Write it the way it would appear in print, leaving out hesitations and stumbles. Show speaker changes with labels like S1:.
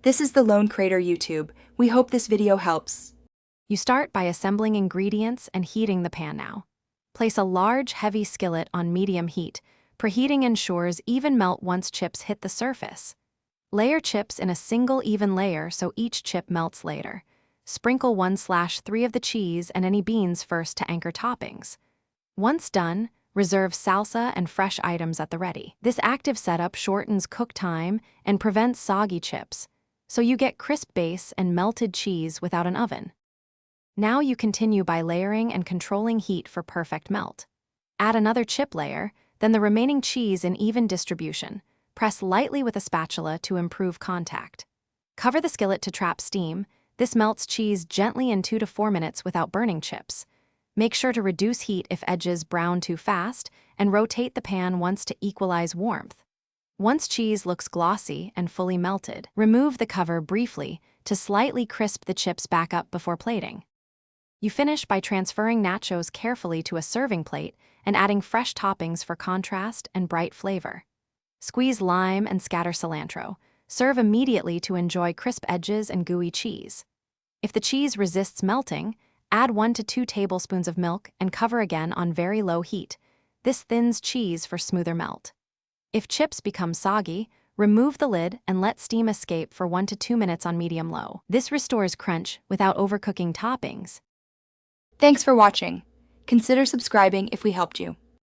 S1: This is the Lone Crater YouTube. We hope this video helps.
S2: You start by assembling ingredients and heating the pan now. Place a large, heavy skillet on medium heat. Preheating ensures even melt once chips hit the surface. Layer chips in a single even layer so each chip melts later. Sprinkle 1/3 of the cheese and any beans first to anchor toppings. Once done, reserve salsa and fresh items at the ready. This active setup shortens cook time and prevents soggy chips, so you get crisp base and melted cheese without an oven. Now you continue by layering and controlling heat for perfect melt. Add another chip layer, then the remaining cheese in even distribution. Press lightly with a spatula to improve contact. Cover the skillet to trap steam. This melts cheese gently in 2 to 4 minutes without burning chips. Make sure to reduce heat if edges brown too fast, and rotate the pan once to equalize warmth. Once cheese looks glossy and fully melted, remove the cover briefly to slightly crisp the chips back up before plating. You finish by transferring nachos carefully to a serving plate and adding fresh toppings for contrast and bright flavor. Squeeze lime and scatter cilantro. Serve immediately to enjoy crisp edges and gooey cheese. If the cheese resists melting, add 1 to 2 tablespoons of milk and cover again on very low heat. This thins cheese for smoother melt. If chips become soggy, remove the lid and let steam escape for 1 to 2 minutes on medium-low. This restores crunch without overcooking toppings.
S1: Thanks for watching. Consider subscribing if we helped you.